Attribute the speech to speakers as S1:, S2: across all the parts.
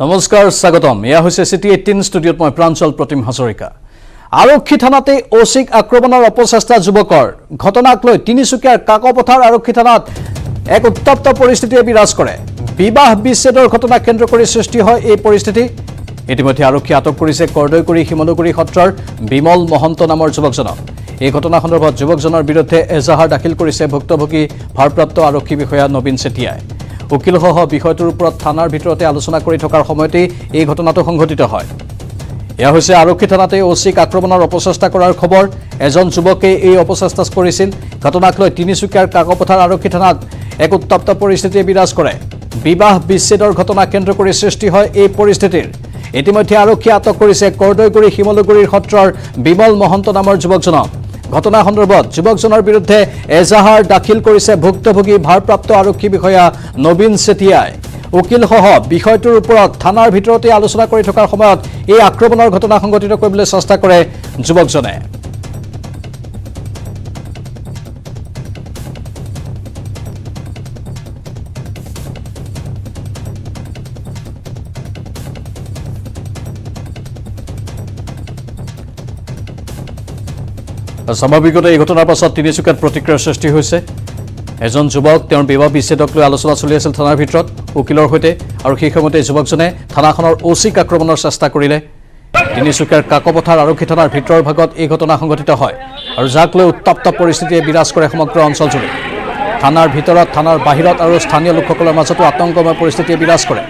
S1: নমস্কাৰ স্বাগতম এয়া হৈছে সিটি 18 ষ্টুডিঅত মই প্ৰাঞ্চল প্ৰতিম হাজৰিকা আৰক্ষী থানাতে ওচিক আক্ৰমণৰ অপচেষ্টা যুৱকৰ ঘটনাক লৈ তিনিচুকীয়াৰ কাকপথাৰ আৰক্ষী থানাত এক উত্তপ্ত পৰিস্থিতিয়ে বিৰাজ কৰে বিবাহ বিচ্ছেদৰ ঘটনা কেন্দ্ৰ কৰি সৃষ্টি হয় এই পৰিস্থিতি ইতিমধ্যে আৰক্ষী আটক কৰিছে কৰদৈগুৰি হিমলগুৰি সত্ৰৰ বিমল মহন্ত নামৰ যুৱকজনক এই ঘটনা সন্দৰ্ভত যুৱকজনৰ বিৰুদ্ধে এজাহাৰ দাখিল কৰিছে ভুক্তভোগী ভাৰপ্ৰাপ্ত আৰক্ষী বিষয়া নবীন চেতিয়াই উকিলসহ বিষয়টোৰ ওপৰত থানাৰ ভিতৰতে আলোচনা কৰি থকাৰ সময়তে এই ঘটনাটো সংঘটিত হয় এয়া হৈছে আৰক্ষী থানাতে ওচিক আক্ৰমণৰ অপচেষ্টা কৰাৰ খবৰ এজন যুৱকে এই অপচেষ্টা কৰিছিল ঘটনাক লৈ তিনিচুকীয়াৰ কাকপথাৰ আৰক্ষী থানাত এক উত্তপ্ত পৰিস্থিতিয়ে বিৰাজ কৰে বিবাহ বিচ্ছেদৰ ঘটনা কেন্দ্ৰ কৰি সৃষ্টি হয় এই পৰিস্থিতিৰ ইতিমধ্যে আৰক্ষী আটক কৰিছে কৰদৈগুৰি হিমলগুৰিৰ সত্ৰৰ বিমল মহন্ত নামৰ যুৱকজনক ঘটনা সন্দৰ্ভত যুৱকজনৰ বিৰুদ্ধে এজাহাৰ দাখিল কৰিছে ভুক্তভোগী ভাৰপ্ৰাপ্ত আৰক্ষী বিষয়া নবীন চেতিয়াই উকিলসহ বিষয়টোৰ ওপৰত থানাৰ ভিতৰতে আলোচনা কৰি থকাৰ সময়ত এই আক্ৰমণৰ ঘটনা সংঘটিত কৰিবলৈ চেষ্টা কৰে যুৱকজনে স্বাভাৱিকতে এই ঘটনাৰ পাছত তিনিচুকীয়াত প্ৰতিক্ৰিয়াৰ সৃষ্টি হৈছে এজন যুৱক তেওঁৰ বিবাহ বিচ্ছেদক লৈ আলোচনা চলি আছিল থানাৰ ভিতৰত উকিলৰ সৈতে আৰু সেই সময়তে যুৱকজনে থানাখনৰ ওচিক আক্ৰমণৰ চেষ্টা কৰিলে তিনিচুকীয়াৰ কাকপথাৰ আৰক্ষী থানাৰ ভিতৰৰ ভাগত এই ঘটনা সংঘটিত হয় আৰু যাক লৈ উত্তপ্ত পৰিস্থিতিয়ে বিৰাজ কৰে সমগ্ৰ অঞ্চলজুৰি থানাৰ ভিতৰত থানাৰ বাহিৰত আৰু স্থানীয় লোকসকলৰ মাজতো আতংকময় পৰিস্থিতিয়ে বিৰাজ কৰে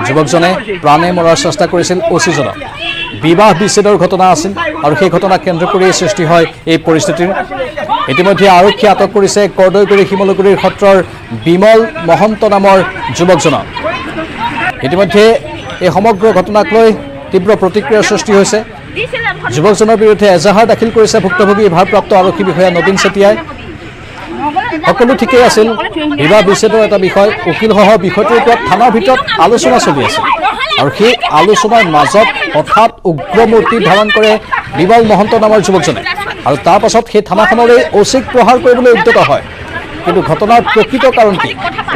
S1: যুৱকজনে প্ৰাণে মৰাৰ চেষ্টা কৰিছিল ওচিজনক বিবাহ বিচ্ছেদৰ ঘটনা আছিল আৰু সেই ঘটনা কেন্দ্ৰ কৰি সৃষ্টি হয় এই পৰিস্থিতিৰ ইতিমধ্যে আৰক্ষী আটক কৰিছে কৰদৈগুৰি হিমলগুৰিৰ সত্ৰৰ বিমল মহন্ত নামৰ যুৱকজনক ইতিমধ্যে এই সমগ্ৰ ঘটনাক লৈ তীব্ৰ প্ৰতিক্ৰিয়াৰ সৃষ্টি হৈছে যুৱকজনৰ বিৰুদ্ধে এজাহাৰ দাখিল কৰিছে ভুক্তভোগী ভাৰপ্ৰাপ্ত আৰক্ষী বিষয়া নবীন চেতিয়াই সকলো ঠিকেই আছিল বিবাহ বিচ্ছেদৰ এটা বিষয় উকিলসহ বিষয়টোৰ ওপৰত থানাৰ ভিতৰত আলোচনা চলি আছিল আৰু সেই আলোচনাৰ মাজত হঠাৎ উগ্ৰমূৰ্তি ধাৰণ কৰে বিমল মহন্ত নামৰ যুৱকজনে আৰু তাৰ পাছত সেই থানাখনলৈ ওচিক প্ৰহাৰ কৰিবলৈ উদ্যত হয় কিন্তু ঘটনাৰ প্ৰকৃত কাৰণ কি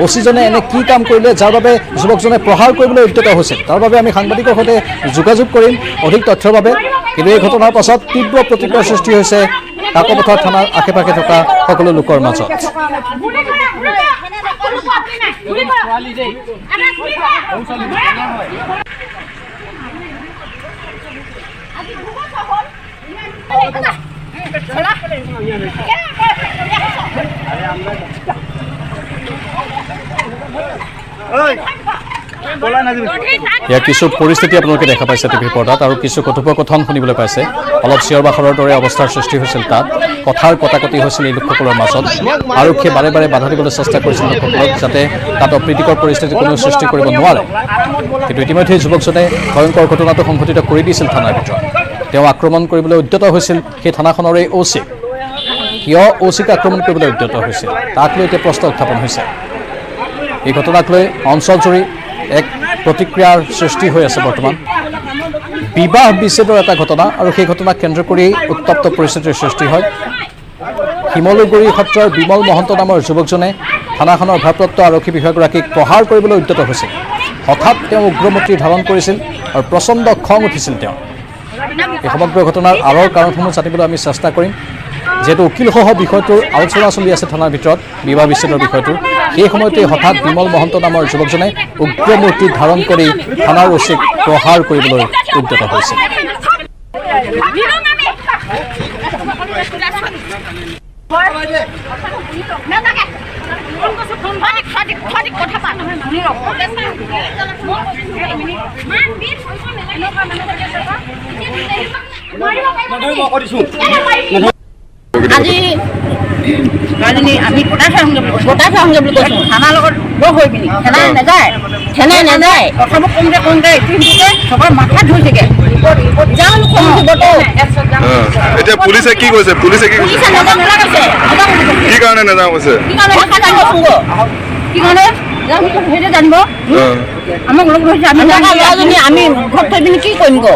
S1: ওচিজনে এনে কি কাম কৰিলে যাৰ বাবে যুৱকজনে প্ৰহাৰ কৰিবলৈ উদ্যত হৈছিল তাৰ বাবে আমি সাংবাদিকৰ সৈতে যোগাযোগ কৰিম অধিক তথ্যৰ বাবে কিন্তু এই ঘটনাৰ পাছত তীব্ৰ প্ৰতিক্ৰিয়াৰ সৃষ্টি হৈছে কাকপথাৰ থানাৰ আশে-পাশে থকা সকলো লোকৰ মাজত ইয়াৰ কিছু পৰিস্থিতি আপোনালোকে দেখা পাইছে টিভি পৰ্দাত আৰু কিছু কথোপকথন শুনিবলৈ পাইছে অলপ চিঞৰ বাখৰৰ দৰে অৱস্থাৰ সৃষ্টি হৈছিল তাত কথাৰ কটাকটি হৈছিল এই লোকসকলৰ মাজত আৰক্ষীয়ে বাৰে বাৰে বাধা দিবলৈ চেষ্টা কৰিছিল লোকসকলক যাতে তাত অপ্ৰীতিকৰ পৰিস্থিতি কোনো সৃষ্টি কৰিব নোৱাৰে কিন্তু ইতিমধ্যে যুৱকজনে ভয়ংকৰ ঘটনাটো সংঘটিত কৰি দিছিল থানাৰ ভিতৰত তেওঁ আক্ৰমণ কৰিবলৈ উদ্যত হৈছিল সেই থানাখনৰে ওচিক কিয় ওচিক আক্ৰমণ কৰিবলৈ উদ্যত হৈছিল তাক লৈ এতিয়া প্ৰশ্ন উত্থাপন হৈছে এই ঘটনাক লৈ অঞ্চলজুৰি এক প্ৰতিক্ৰিয়াৰ সৃষ্টি হৈ আছে বৰ্তমান বিবাহ বিচ্ছেদৰ এটা ঘটনা আৰু সেই ঘটনাক কেন্দ্ৰ কৰি উত্তপ্ত পৰিস্থিতিৰ সৃষ্টি হয় হিমলগুৰি সত্ৰৰ বিমল মহন্ত নামৰ যুৱকজনে থানাখনৰ ভাৰপ্ৰাপ্ত আৰক্ষী বিষয়াগৰাকীক প্ৰহাৰ কৰিবলৈ উদ্যত হৈছিল হঠাৎ তেওঁ উগ্ৰমূৰ্তি ধাৰণ কৰিছিল আৰু প্ৰচণ্ড খং উঠিছিল তেওঁ এই সমগ্ৰ ঘটনাৰ আঁৰৰ কাৰণসমূহ জানিবলৈ আমি চেষ্টা কৰিম যেহেতু উকিলসহ বিষয়টোৰ আলোচনা চলি আছে থানাৰ ভিতৰত বিবাহ বিচ্ছেদৰ বিষয়টোৰ সেই সময়তে হঠাৎ বিমল মহন্ত নামৰ যুৱকজনে উগ্ৰমূৰ্তি ধাৰণ কৰি থানাৰ ওচিক প্ৰহাৰ কৰিবলৈ উদ্যত হৈছিল
S2: আজি আমি পটাচা সংগে বুলি কৈছোঁ থানাৰ লগত লগ হৈ পিনি থানাই নাযায় কথাবোৰ কওঁতে ইতিমধ্যে চবৰ মাথা ধুই থাকে
S3: এতিয়া পুলিচে কি কৈছে পুলিচে কি কাৰণে নাযাওঁ কৈছে
S2: জানিব আমাক লগ ধৰিছে আমি ঘৰত থৈ পিনি কি কৰিম গ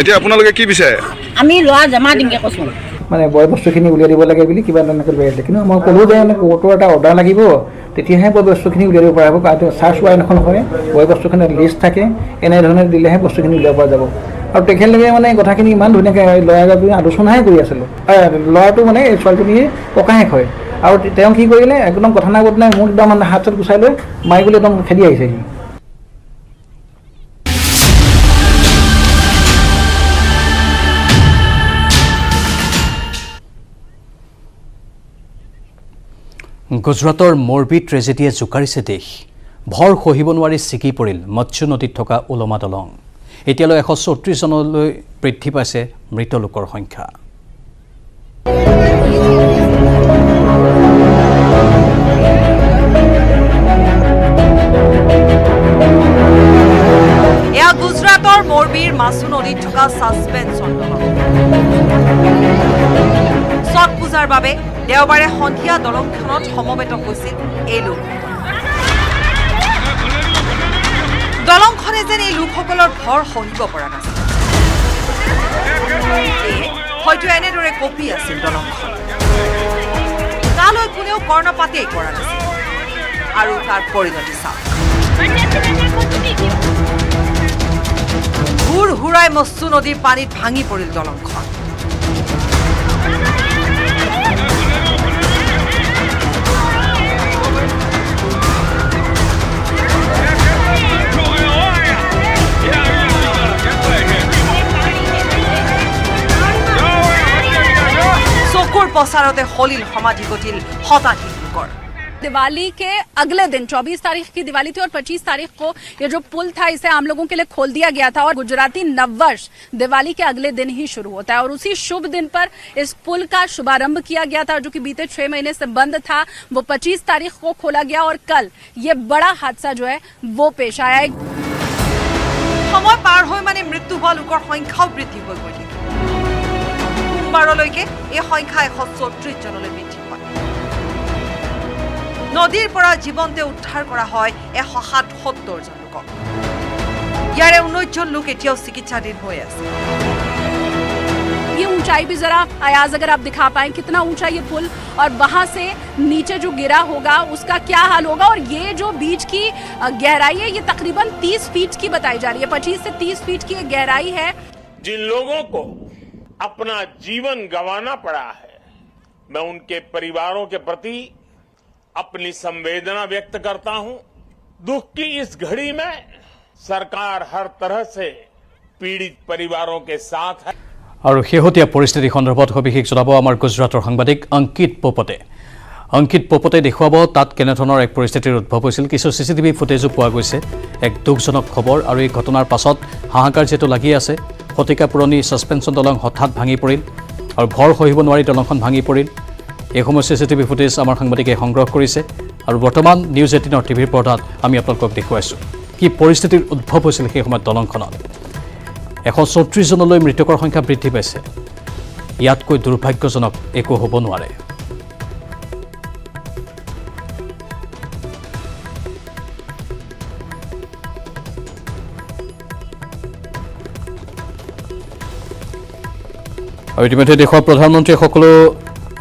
S3: এতিয়া আপোনালোকে কি বিচাৰে
S2: আমি ল'ৰা জমা দিমগে কৈছোঁ
S4: মানে বয় বস্তুখিনি উলিয়াই দিব লাগে বুলি কিবা তেনেকৈ লৈ আহিলে কিন্তু মই ক'লোঁ যে মানে কোৰ্টৰ এটা অৰ্ডাৰ লাগিব তেতিয়াহে বয় বস্তুখিনি উলিয়াব পৰা হ'ব। চাৰ্চ ৱাৰেণ্ট এখন হয়, বয় বস্তুখিনিৰ লিষ্ট থাকে, এনেধৰণে দিলেহে বস্তুখিনি উলিয়াব পৰা যাব। আৰু তেখেতলোকে মানে কথাখিনি ইমান ধুনীয়াকৈ ল'ৰাগৰাকী আলোচনাহে কৰি আছিলোঁ। ল'ৰাটো মানে এই ছোৱালীজনীয়ে ককায়েক হয়। আৰু তেওঁ কি কৰিলে, একদম কথা নাই বতৰা নাই, মোক একদম মানে হাত চাত গুচাই লৈ মাৰিবলৈ একদম খেদি আহিছে সি।
S1: গুজৰাটৰ মৰবী ট্ৰেজেডিয়ে জোকাৰিছে দেশ। ভৰ সহিব নোৱাৰি ছিগি পৰিল মৎস্য নদীত থকা ওলমা দলং। এতিয়ালৈ 134 জনলৈ বৃদ্ধি পাইছে মৃত লোকৰ সংখ্যা।
S5: এয়া গুজৰাটৰ মৰবীৰ মাছু নদীত থকা ছাছপেনশ্যন দলং। ছট পূজাৰ বাবে দেওবাৰে সন্ধিয়া দলংখনত সমবেত হৈছিল এই লোকসকল। দলংখনে যেন এই লোকসকলৰ ভৰ সহিব পৰা নাছিল। হয়তো এনেদৰে কঁপি আছিল দলংখন। তালৈ কোনেও কৰ্ণপাতেই কৰা নাছিল। আৰু তাৰ পৰিণতি চাওক। হুৰ হুৰাই মৎস্য নদীৰ পানীত ভাঙি পৰিল দলংখন। চকুৰ প্ৰচাৰতে হলিল সমাধি ঘটিল শতাধিক লোকৰ।
S6: दिवाली के अगले दिन 24 तारीख की दिवाली थी और 25 तारीख को ये जो पुल था इसे आम लोगों के लिए खोल दिया गया था। और गुजराती नववर्ष दिवाली के अगले दिन ही शुरू होता है और उसी शुभ दिन पर इस पुल का शुभारंभ किया गया था, जो कि बीते 6 महीने से बंद था। वो 25 तारीख को खोला गया और कल ये बड़ा हादसा जो है वो पेश आया।
S5: সময় পাৰ হৈ মানে মৃত্যু হোৱা লোকৰ সংখ্যাও বৃদ্ধি হৈ গৈ থাকে। সোমবাৰলৈকে এই সংখ্যা 134 জনলৈ বৃদ্ধি পায়। নদীৰ পৰা জীৱন্তে উদ্ধাৰ কৰা হয় 177 জন লোকক। ইয়াৰে 19 জন লোক এতিয়াও চিকিৎসাধীন হৈ আছে।
S6: ये ऊंचाई भी जरा अयाज अगर आप दिखा पाएं कितना ऊंचा ये पुल और वहां से नीचे जो गिरा होगा उसका क्या हाल होगा। और ये जो बीच की गहराई है ये तकरीबन 30 फीट की बताई जा रही है। 25 से 30 फीट की गहराई है।
S7: जिन लोगों को अपना जीवन गंवाना पड़ा है, मैं उनके परिवारों के प्रति अपनी संवेदना व्यक्त करता हूं। दुख की इस घड़ी में सरकार हर तरह से पीड़ित परिवारों के साथ है।
S1: আৰু শেহতীয়া পৰিস্থিতি সন্দৰ্ভত সবিশেষ জনাব আমাৰ গুজৰাটৰ সাংবাদিক অংকিত পোপটে। অংকিত পোপটে দেখুৱাব তাত কেনেধৰণৰ এক পৰিস্থিতিৰ উদ্ভৱ হৈছিল। কিছু CCTV ফুটেজো পোৱা গৈছে। এক দুখজনক খবৰ। আৰু এই ঘটনাৰ পাছত হাহাকাৰ যিহেতু লাগি আছে, শতিকা পুৰণি ছাছপেনশ্যন দলং হঠাৎ ভাঙি পৰিল আৰু ভৰ সহিব নোৱাৰি দলংখন ভাঙি পৰিল। এই সময় CCTV ফুটেজ আমাৰ সাংবাদিকে সংগ্ৰহ কৰিছে আৰু বৰ্তমান নিউজ 18 টিভিৰ পৰ্দাত আমি আপোনালোকক দেখুৱাইছোঁ কি পৰিস্থিতিৰ উদ্ভৱ হৈছিল সেই সময়ত দলংখনত। 134 জনলৈ মৃতকৰ সংখ্যা বৃদ্ধি পাইছে। ইয়াতকৈ দুৰ্ভাগ্যজনক একো হ'ব নোৱাৰে। আৰু ইতিমধ্যে দেশৰ প্ৰধানমন্ত্ৰীয়ে সকলো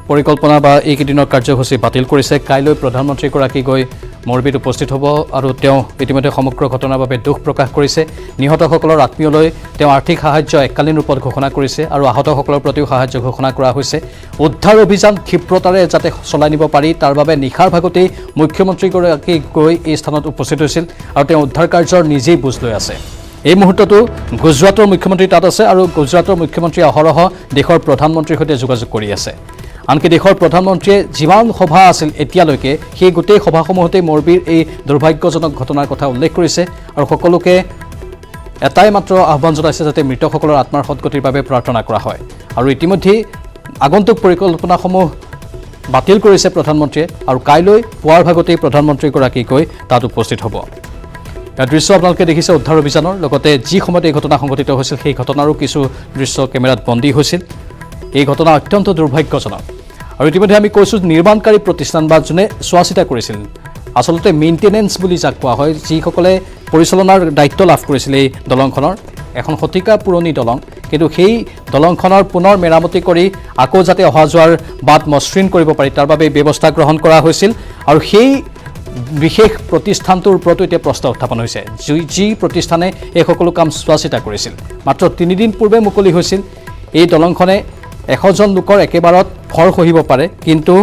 S1: পৰিকল্পনা বা এইকেইদিনৰ কাৰ্যসূচী বাতিল কৰিছে। কাইলৈ প্ৰধানমন্ত্ৰীগৰাকী গৈ মৰবীত উপস্থিত হ'ব আৰু তেওঁ ইতিমধ্যে সমগ্ৰ ঘটনাৰ বাবে দুখ প্ৰকাশ কৰিছে। নিহতসকলৰ আত্মীয়লৈ তেওঁ আৰ্থিক সাহায্য এককালীন ৰূপত ঘোষণা কৰিছে আৰু আহতসকলৰ প্ৰতিও সাহায্য ঘোষণা কৰা হৈছে। উদ্ধাৰ অভিযান ক্ষীপ্ৰতাৰে যাতে চলাই নিব পাৰি তাৰ বাবে নিশাৰ ভাগতেই মুখ্যমন্ত্ৰীগৰাকী গৈ এই স্থানত উপস্থিত হৈছিল আৰু তেওঁ উদ্ধাৰ কাৰ্যৰ নিজেই বুজ লৈ আছে। এই মুহূৰ্ততো গুজৰাটৰ মুখ্যমন্ত্ৰী তাত আছে আৰু গুজৰাটৰ মুখ্যমন্ত্ৰী অহৰহ দেশৰ প্ৰধানমন্ত্ৰীৰ সৈতে যোগাযোগ কৰি আছে। আনকি দেশৰ প্ৰধানমন্ত্ৰীয়ে যিমান সভা আছিল এতিয়ালৈকে সেই গোটেই সভাসমূহতে মৰবীৰ এই দুৰ্ভাগ্যজনক ঘটনাৰ কথা উল্লেখ কৰিছে আৰু সকলোকে এটাই মাত্ৰ আহ্বান জনাইছে যাতে মৃতসকলৰ আত্মাৰ সদ্গতিৰ বাবে প্ৰাৰ্থনা কৰা হয়। আৰু ইতিমধ্যে আগন্তুক পৰিকল্পনাসমূহ বাতিল কৰিছে প্ৰধানমন্ত্ৰীয়ে আৰু কাইলৈ পুৱাৰ ভাগতেই প্ৰধানমন্ত্ৰীগৰাকী গৈ তাত উপস্থিত হ'ব। দৃশ্য আপোনালোকে দেখিছে উদ্ধাৰ অভিযানৰ লগতে যি সময়ত এই ঘটনা সংঘটিত হৈছিল সেই ঘটনাৰো কিছু দৃশ্য কেমেৰাত বন্দী হৈছিল। এই ঘটনা অত্যন্ত দুৰ্ভাগ্যজনক। আৰু ইতিমধ্যে আমি কৈছোঁ নিৰ্মাণকাৰী প্ৰতিষ্ঠান বা যোনে চোৱা চিতা কৰিছিল, আচলতে মেইনটেনেন্স বুলি যাক কোৱা হয়, যিসকলে পৰিচালনাৰ দায়িত্ব লাভ কৰিছিল এই দলংখনৰ। এখন শতিকা পুৰণি দলং, কিন্তু সেই দলংখনৰ পুনৰ মেৰামতি কৰি আকৌ যাতে অহা যোৱাৰ বাট মসৃণ কৰিব পাৰি তাৰ বাবে ব্যৱস্থা গ্ৰহণ কৰা হৈছিল। আৰু সেই বিশেষ প্ৰতিষ্ঠানটোৰ ওপৰতো এতিয়া প্ৰশ্ন উত্থাপন হৈছে যি প্ৰতিষ্ঠানে এই সকলো কাম চোৱা চিতা কৰিছিল মাত্ৰ 3 দিন পূৰ্বে মুকলি হৈছিল এই দলংখনে 100 জন লোকৰ একেবাৰত ভৰ সহিব পাৰে কিন্তু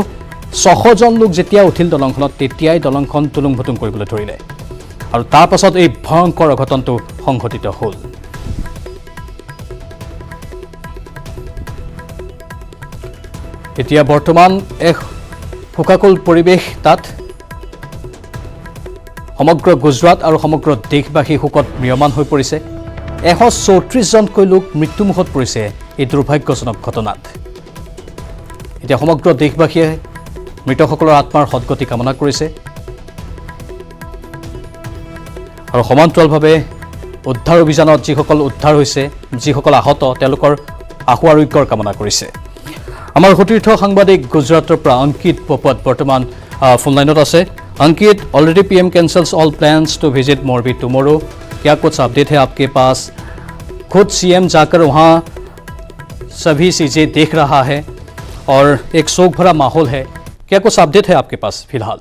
S1: 600 জন লোক যেতিয়া উঠিল দলংখনত তেতিয়াই দলংখন তুলুং ভুতুং কৰিবলৈ ধৰিলে আৰু তাৰ পাছত এই ভয়ংকৰ অঘটনটো সংঘটিত হ'ল এতিয়া বৰ্তমান এক শোকাকুল পৰিৱেশ তাত সমগ্ৰ গুজৰাট আৰু সমগ্ৰ দেশবাসী শোকত ম্ৰিয়মান হৈ পৰিছে 134 জনকৈ লোক মৃত্যুমুখত পৰিছে এই দুৰ্ভাগ্যজনক ঘটনাত এতিয়া সমগ্ৰ দেশবাসীয়ে মৃতসকলৰ আত্মাৰ সদ্গতি কামনা কৰিছে আৰু সমান্তৰালভাৱে উদ্ধাৰ অভিযানত যিসকল উদ্ধাৰ হৈছে যিসকল আহত তেওঁলোকৰ আশু আৰোগ্যৰ কামনা কৰিছে আমাৰ সতীৰ্থ সাংবাদিক গুজৰাটৰ পৰা অংকিত পপত বৰ্তমান ফোন লাইনত আছে Ankit already PM cancels all plans to visit Morbi tomorrow क्या कुछ अपडेट है आपके पास खुद सीएम जाकर वहां सभी चीजें देख रहा है और एक शोक भरा माहौल है क्या कुछ अपडेट है आपके पास फिलहाल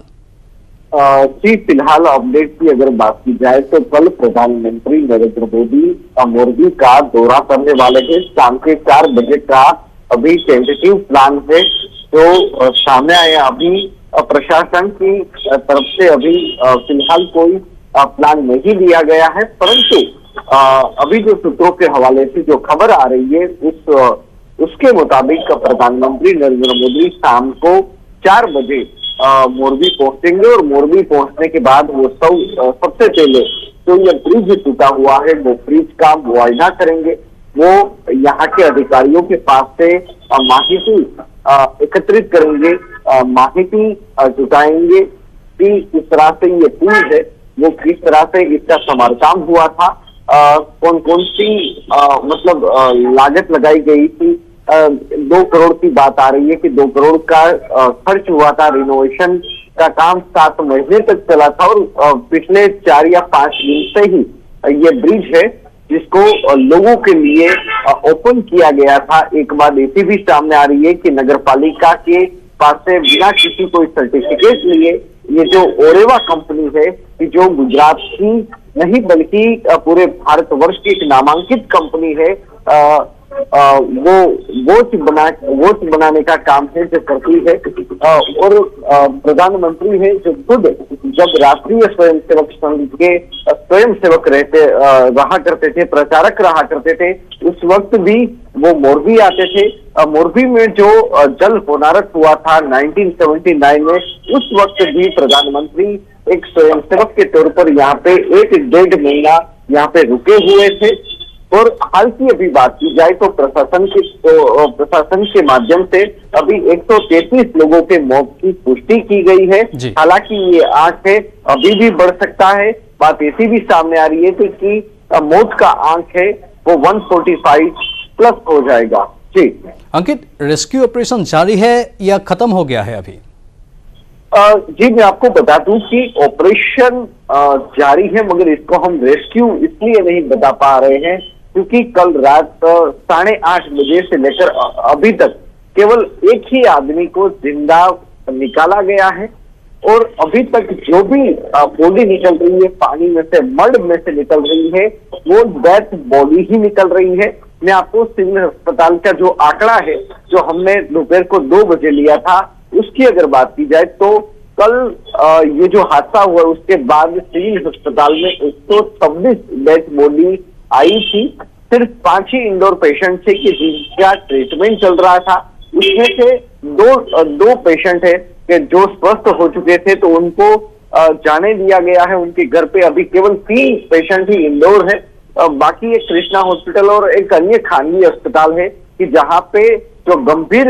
S8: जी फिलहाल अपडेट की अगर बात की जाए तो कल प्रधानमंत्री नरेंद्र मोदी मोरबी का दौरा करने वाले हैं शाम के 4 बजे का अभी टेंटेटिव प्लान है जो सामने आया अभी प्रशासन की तरफ से अभी फिलहाल कोई प्लान नहीं लिया गया है परंतु अभी जो सूत्रों के हवाले से जो खबर आ रही है उसके मुताबिक प्रधानमंत्री नरेंद्र मोदी शाम को 4 बजे मोरबी पहुंचेंगे और मोरबी पहुंचने के बाद वो सबसे पहले जो ये ब्रिज टूटा हुआ है वो ब्रिज का मुआयना करेंगे वो यहाँ के अधिकारियों के पास से माहिती एकत्रित करेंगे माहिती जुटाएंगे कि किस तरह से ये पुल है वो किस तरह से इसका समारकाम हुआ था कौन कौन सी मतलब लागत लगाई गई थी 2 करोड़ की बात आ रही है कि 2 करोड़ का खर्च हुआ था रिनोवेशन का काम 7 महीने तक चला था और पिछले 4 या 5 दिन से ही ये ब्रिज है जिसको लोगों के लिए ओपन किया गया था। एक बात ऐसी भी सामने आ रही है कि नगर पालिका के पास से बिना किसी कोई सर्टिफिकेट लिए ये जो ओरेवा कंपनी है कि जो गुजरात की नहीं बल्कि पूरे भारतवर्ष की एक नामांकित कंपनी है वो वोट बनाने का काम है जो करती है और प्रधानमंत्री है जो खुद जब राष्ट्रीय स्वयंसेवक संघ के स्वयंसेवक रहा करते थे प्रचारक रहा करते थे उस वक्त भी वो मोरबी आते थे। मोरबी में जो जल होनारत हुआ था 1979 में उस वक्त भी प्रधानमंत्री एक स्वयंसेवक के तौर पर यहाँ पे 1-1.5 महीना यहाँ पे रुके हुए थे और हाल की अभी बात की जाए तो प्रशासन के माध्यम से अभी 133 लोगों के मौत की पुष्टि की गई है। हालांकि ये आंक है अभी भी बढ़ सकता है। बात ऐसी भी सामने आ रही है कि मौत का आंक है वो 145 प्लस हो जाएगा। जी
S1: अंकित रेस्क्यू ऑपरेशन जारी है या खत्म हो गया है अभी?
S8: जी मैं आपको बता दूं कि ऑपरेशन जारी है मगर इसको हम रेस्क्यू इसलिए नहीं बता पा रहे हैं क्योंकि कल रात 8:30 बजे से लेकर अभी तक केवल एक ही आदमी को जिंदा निकाला गया है और अभी तक जो भी बॉडी निकल रही है पानी में से मड में से निकल रही है वो डेथ बॉडी ही निकल रही है। मैं आपको सिविल अस्पताल का जो आंकड़ा है जो हमने दोपहर को 2 बजे लिया था उसकी अगर बात की जाए तो कल ये जो हादसा हुआ उसके बाद सिविल अस्पताल में 126 डेथ बॉडी आई थी। सिर्फ 5 ही इंडोर पेशेंट थे कि जिनका ट्रीटमेंट चल रहा था उसमें से दो पेशेंट है कि जो स्वस्थ हो चुके थे तो उनको जाने दिया गया है उनके घर पे। अभी केवल 3 पेशेंट ही इंडोर है बाकी एक कृष्णा हॉस्पिटल और एक अन्य खानगी अस्पताल है कि जहाँ पे जो गंभीर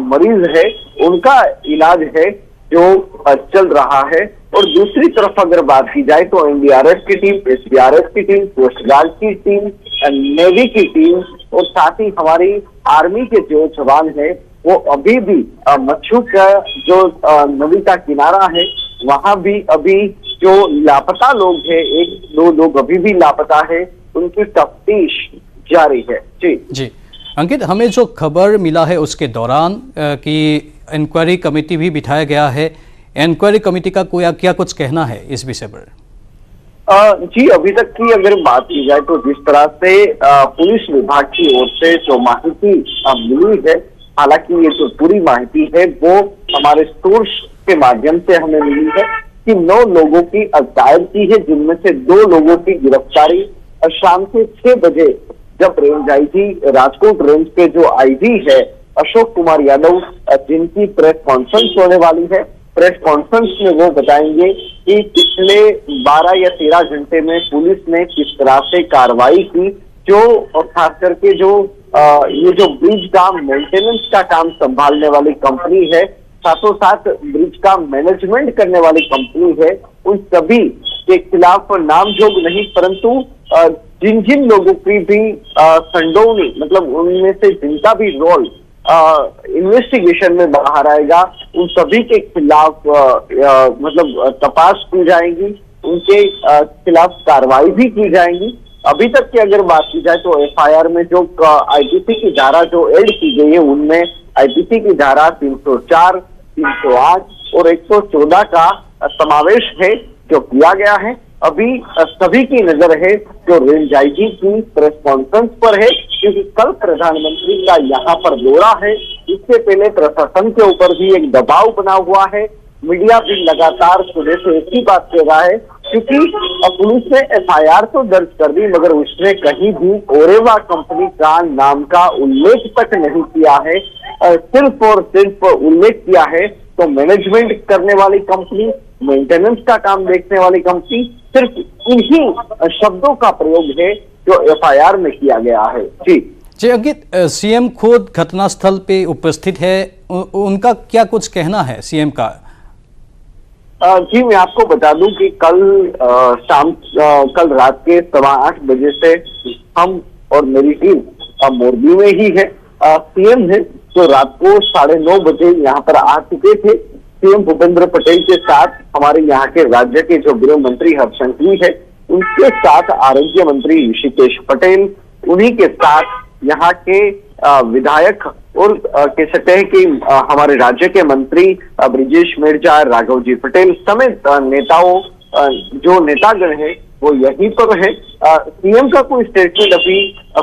S8: मरीज है उनका इलाज है जो चल रहा है। और दूसरी तरफ अगर बात की जाए तो एनडीआरएफ की टीम, एसडीआरएफ की टीम, कोस्ट गार्ड की टीम, नेवी की टीम और साथ ही हमारी आर्मी के जो जवान है वो अभी भी मच्छू का जो नदी का किनारा है वहां भी अभी जो लापता लोग हैं 1-2 लोग अभी भी लापता है उनकी तफ्तीश जारी है। जी
S1: अंकित हमें जो खबर मिला है उसके दौरान कि इंक्वायरी कमेटी भी बिठाया गया है इंक्वायरी कमेटी का क्या कुछ कहना है इस विषय पर?
S8: जी, अभी तक की अगर बात की जाए तो जिस तरह से पुलिस विभाग की ओर से जो माहिती मिली है, हालांकि ये जो पूरी माहिती है वो हमारे सोर्स के माध्यम से हमें मिली है कि 9 लोगों की अटकायत की है, जिनमें से 2 लोगों की गिरफ्तारी शाम के 6 बजे जब रेंज आईजी राजकोट रेंज के जो आईजी है अशोक कुमार यादव, जिनकी प्रेस कॉन्फ्रेंस होने वाली है, प्रेस कॉन्फ्रेंस में वो बताएंगे कि पिछले 12 या 13 घंटे में पुलिस ने किस तरह से कार्रवाई की, जो खास करके जो ये जो ब्रिज का मेंटेनेंस का काम संभालने वाली कंपनी है, साथों साथ ब्रिज का मैनेजमेंट करने वाली कंपनी है, उन सभी के खिलाफ नामजोग नहीं परंतु जिन जिन लोगों की भी संडोवनी, मतलब उनमें से जिनका भी रोल इन्वेस्टिगेशन में बाहर आएगा, उन सभी के खिलाफ मतलब तपास की जाएगी, उनके खिलाफ कार्रवाई भी की जाएगी। अभी तक की अगर बात की जाए तो एफआईआर में जो आईपीसी की धारा जो ऐड की गई है, उनमें आईपीसी की धारा 304, 308 और 114 का समावेश है जो किया गया है। अभी सभी की नजर है जो रेंज आईजी की प्रेस कॉन्फ्रेंस पर है, क्योंकि कल प्रधानमंत्री का यहाँ पर दौरा है। इससे पहले प्रशासन के ऊपर भी एक दबाव बना हुआ है, मीडिया भी लगातार सुबह से एक ही बात कह रहा है, क्योंकि पुलिस ने एफआईआर तो दर्ज कर दी मगर उसने कहीं भी ओरेवा कंपनी का नाम का उल्लेख तक नहीं किया है, सिर्फ और सिर्फ उल्लेख किया है तो मैनेजमेंट करने वाली कंपनी, मेंटेनेंस का काम देखने वाली कंपनी, सिर्फ इन्हीं शब्दों का प्रयोग है जो एफआईआर में किया गया है। जी
S1: अंकित, सीएम खुद घटनास्थल पे उपस्थित है, उनका क्या कुछ कहना है सीएम का?
S8: जी, मैं आपको बता दूं कि कल रात के 8:15 बजे से हम और मेरी टीम मोरबी में ही है। सीएम है जो रात को 9:30 बजे यहाँ पर आ चुके थे। सीएम भूपेंद्र पटेल के साथ हमारे यहाँ के राज्य के जो गृह मंत्री हर्षंघवी है, उनके साथ आरोग्य मंत्री ऋषिकेश पटेल, उन्हीं के साथ यहाँ के विधायक और कह सकते हैं कि हमारे राज्य के मंत्री ब्रिजेश मिर्जा, राघव जी पटेल समेत नेताओं जो नेतागण है वो यहीं पर है। सीएम का कोई स्टेटमेंट अभी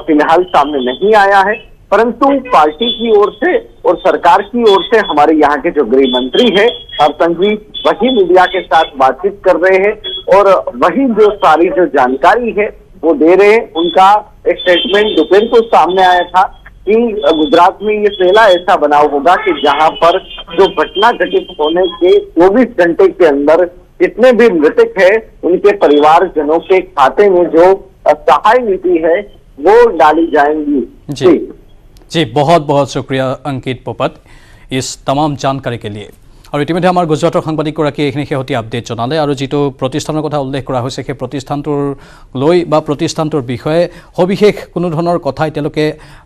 S8: फिलहाल सामने नहीं आया है, परंतु पार्टी की ओर से और सरकार की ओर से हमारे यहाँ के जो गृह मंत्री है हर्षंघवी, वही मीडिया के साथ बातचीत कर रहे हैं और वही जो सारी जो जानकारी है वो दे रहे हैं। उनका एक स्टेटमेंट दोपहर को सामने आया था कि गुजरात में ये पहला ऐसा बनाव होगा कि जहां पर जो घटना घटित होने के 24 घंटे के अंदर जितने भी मृतक है उनके परिवारजनों के खाते में जो सहाय निधि है वो डाली जाएंगी।
S1: जी बहुत बहुत शुक्रिया अंकित पोपट इस तमाम जानकारी के लिए। और इतिमध्ये आमार गुजराटर साংবাদিকগৰাকীয়ে এইখিনি শেহতীয়া আপডেট জনালে আৰু যেটো প্ৰতিষ্ঠানৰ কথা উল্লেখ কৰা হৈছে সেই প্ৰতিষ্ঠানটোৰ লৈ বা প্ৰতিষ্ঠানটোৰ বিষয়ে সবিশেষ কোনো ধৰণৰ কথা এতিয়ালৈকে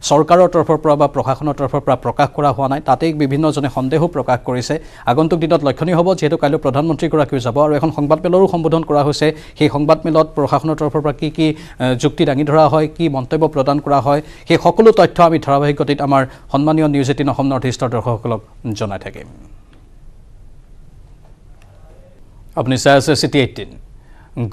S1: চৰকাৰৰ তৰফৰ পৰা বা প্ৰশাসনৰ তৰফৰ পৰা প্ৰকাশ কৰা হোৱা নাই। তাতেই বিভিন্নজনে সন্দেহ প্ৰকাশ কৰিছে। আগন্তুক দিনত লক্ষণীয় হ'ব যেহেতু কাইলৈ প্ৰধানমন্ত্ৰীগৰাকীও যাব আৰু এখন সংবাদমেলৰো সম্বোধন কৰা হৈছে। সেই সংবাদমেলত প্ৰশাসনৰ তৰফৰ পৰা কি যুক্তি দাঙি ধৰা হয়, কি মন্তব্য প্ৰদান কৰা হয়, সেই সকলো তথ্য আমি ধাৰাবাহিক গতিত আমাৰ সন্মানীয় নিউজ 18 অসম নৰ্থ ইষ্টৰ দৰ্শকসকলক জনাই থাকিম। अपनी चाই আছে চিটি 18।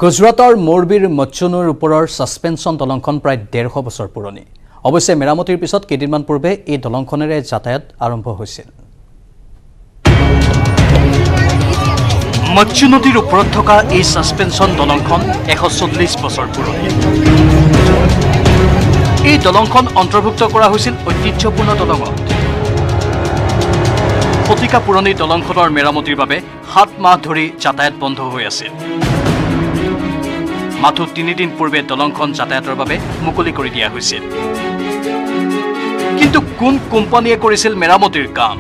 S1: গুজৰাটৰ মোৰবীৰ মচ্চুনুৰ ওপৰৰ সাসপেনশন দলংখন প্ৰায় 150 বছৰ পুৰণি। অৱশ্যে মেৰামতিৰ পিছত কেইদিনমান পূৰ্বে এই দলংখনেৰে যাতায়াত আৰম্ভ হৈছিল। মচ্চু নদীৰ ওপৰত থকা এই সাসপেনশন দলংখন 140 বছৰ পুৰণি। এই দলংখন অন্তৰ্ভুক্ত কৰা হৈছিল ঐতিহ্যপূৰ্ণ দলঙত। শতিকা পুৰণি দলংখনৰ মেৰামতিৰ বাবে 7 মাহ ধৰি যাতায়াত বন্ধ হৈ আছিল। মাথো 3 দিন পূৰ্বে দলংখন যাতায়াতৰ বাবে মুকলি কৰি দিয়া হৈছিল। কিন্তু কোন কোম্পানীয়ে কৰিছিল মেৰামতিৰ কাম?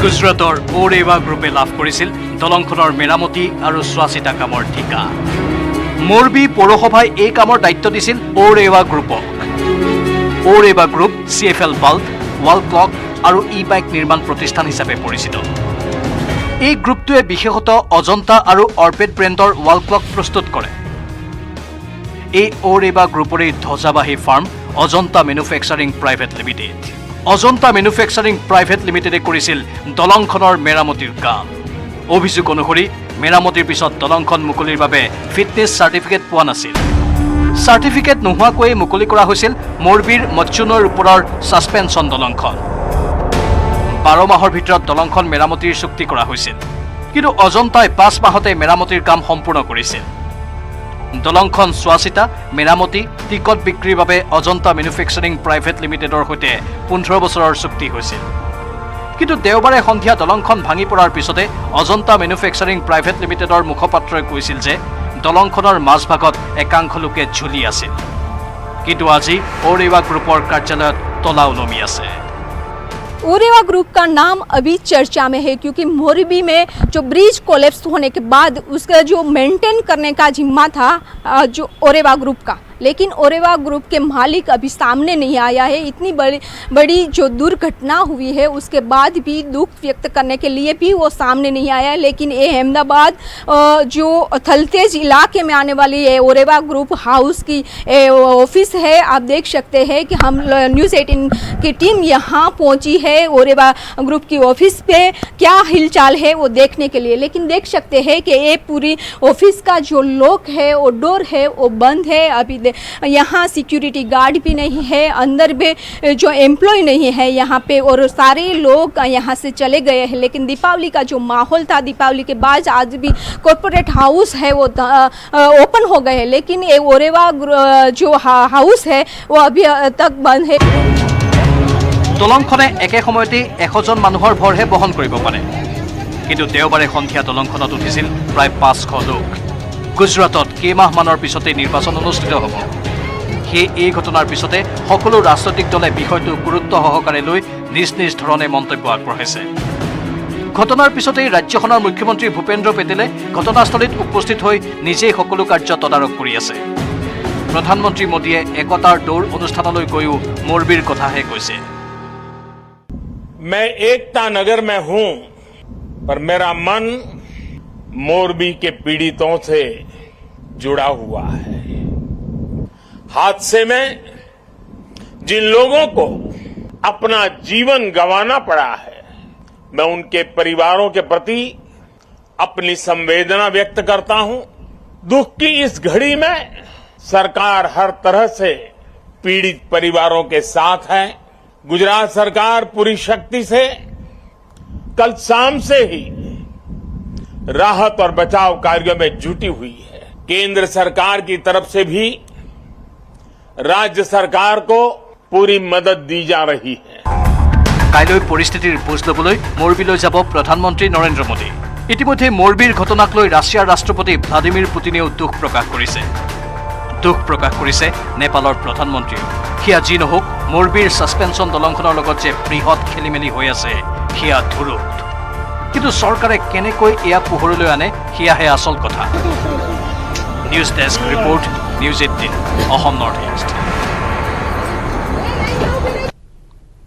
S1: গুজৰাটৰ ওৰেৱা গ্ৰুপে লাভ কৰিছিল দলংখনৰ মেৰামতি আৰু চোৱাচিতা কামৰ ঠিকা। মোৰবী পৌৰসভাই এই কামৰ দায়িত্ব দিছিল ওৰেৱা গ্ৰুপক। Oreva group CFL bulb, wall clock আৰু ই-বাইক নিৰ্মাণ প্ৰতিষ্ঠান হিচাপে পৰিচিত। এই গ্ৰুপটোৱে বিশেষতঃ অজন্তা আৰু অৰ্পেড ব্ৰেণ্ডৰ ৱাল ক্লক প্ৰস্তুত কৰে। এই ওৰেৱা গ্ৰুপৰে ধ্বজাবাহী firm Ajanta manufacturing private limited. Ajanta manufacturing private লিমিটেডে কৰিছিল দলংখনৰ মেৰামতিৰ কাম। অভিযোগ অনুসৰি মেৰামতিৰ পিছত দলংখন মুকলিৰ বাবে ফিটনেছ চাৰ্টিফিকেট পোৱা নাছিল। চাৰ্টিফিকেট নোহোৱাকৈয়ে মুকলি কৰা হৈছিল মোৰবীৰ মৎস্যনৈৰ ওপৰৰ ছাছপেনশ্যন দলংখন। 12 মাহৰ ভিতৰত দলংখন মেৰামতিৰ চুক্তি কৰা হৈছিল, কিন্তু অজন্তাই 5 মাহতে মেৰামতিৰ কাম সম্পূৰ্ণ কৰিছিল। দলংখন চোৱাচিতা, মেৰামতি, টিকট বিক্ৰীৰ বাবে অজন্তা মেনুফেকচাৰিং প্ৰাইভেট লিমিটেডৰ সৈতে 15 বছৰৰ চুক্তি হৈছিল। কিন্তু দেওবাৰে সন্ধিয়া দলংখন ভাঙি পৰাৰ পিছতে অজন্তা মেনুফেকচাৰিং প্ৰাইভেট লিমিটেডৰ মুখপাত্ৰই কৈছিল যে দলংখনৰ মাজভাগত একাংশ লোকে ঝুলি আছিল। কিন্তু আজি ওৰেৱা গ্ৰুপৰ কাৰ্যালয়ত তলা ওলমি আছে।
S9: ओरेवा ग्रुप का नाम अभी चर्चा में है, क्योंकि मोरबी में जो ब्रिज कोलैप्स होने के बाद उसका जो मेंटेन करने का जिम्मा था जो ओरेवा ग्रुप का, लेकिन ओरेवा ग्रुप के मालिक अभी सामने नहीं आया है। इतनी बड़ी जो दुर्घटना हुई है उसके बाद भी दुख व्यक्त करने के लिए भी वो सामने नहीं आया है। लेकिन ये अहमदाबाद जो थलतेज इलाके में आने वाली है ओरेवा ग्रुप हाउस की ऑफिस है। आप देख सकते हैं कि हम न्यूज़ 18 की टीम यहाँ पहुँची है ओरेवा ग्रुप की ऑफिस पे, क्या हिलचाल है वो देखने के लिए। लेकिन देख सकते हैं कि ये पूरी ऑफिस का जो लॉक है, वो डोर है, वो बंद है। अभी यहाँ सिक्योरिटी गार्ड भी नहीं है, अंदर भी जो एम्प्लॉय नहीं है यहाँ पे, और सारे लोग यहाँ से चले गए हैं। लेकिन दीपावली का जो माहौल था, दीपावली के बाद आज भी कॉर्पोरेट हाउस है वो ओपन हो गए हैं, लेकिन ये ओरेवा जो हाउस है वो अभी तक बंद है।
S1: দলংখনে একে সময়তে 100জন মানুহৰ ভৰহে বহন কৰিব পাৰে, কিন্তু দেওবাৰে সন্ধিয়া দলংখনত উঠিছিল প্ৰায় 500 লোক। গুজৰাটত কেইমাহমানৰ পিছতে নিৰ্বাচন অনুষ্ঠিত হ'ব। সেই এই ঘটনাৰ পিছতে সকলো ৰাজনৈতিক দলে বিষয়টো গুৰুত্ব সহকাৰে লৈ নিজ নিজ ধৰণে মন্তব্য আগবঢ়াইছে। ঘটনাৰ পিছতেই ৰাজ্যখনৰ মুখ্যমন্ত্ৰী ভূপেন্দ্ৰ পেটেলে ঘটনাস্থলীত উপস্থিত হৈ নিজেই সকলো কাৰ্য তদাৰক কৰি আছে। প্ৰধানমন্ত্ৰী মোদীয়ে একতাৰ দৌৰ অনুষ্ঠানলৈ গৈও মোৰবীৰ কথাহে কৈছে।
S7: मैं एकता नगर में हूं, पर मेरा मन मोरबी के पीड़ितों से जुड़ा हुआ है। हादसे में जिन लोगों को अपना जीवन गंवाना पड़ा है, मैं उनके परिवारों के प्रति अपनी संवेदना व्यक्त करता हूं। दुख की इस घड़ी में सरकार हर तरह से पीड़ित परिवारों के साथ है। गुजरात सरकार पूरी शक्ति से कल शाम से ही राहत और बचाव कार्यों में जुटी हुई है। केंद्र सरकार की तरफ से भी राज्य सरकार को पूरी मदद दी जा रही है।
S1: কাইলৈ পৰিস্থিতিৰ বুজ ল'বলৈ মোৰবীলৈ যাব প্ৰধানমন্ত্ৰী নৰেন্দ্ৰ মোদী। ইতিমধ্যে মোৰবীৰ ঘটনাক লৈ ৰাছিয়াৰ ৰাষ্ট্ৰপতি ভ্লাদিমিৰ পুটিনেও দুখ প্ৰকাশ কৰিছে। দুখ প্ৰকাশ কৰিছে নেপালৰ প্ৰধানমন্ত্ৰীও। সেয়া যি নহওক, মোৰবীৰ ছাছপেনশ্যন দলংখনৰ লগত যে বৃহৎ খেলিমেলি হৈ আছে সেয়া ধুৰুত। কিন্তু চৰকাৰে কেনেকৈ এয়া পোহৰলৈ আনে সেয়াহে আচল কথা। News desk report, news 18 Assam north east.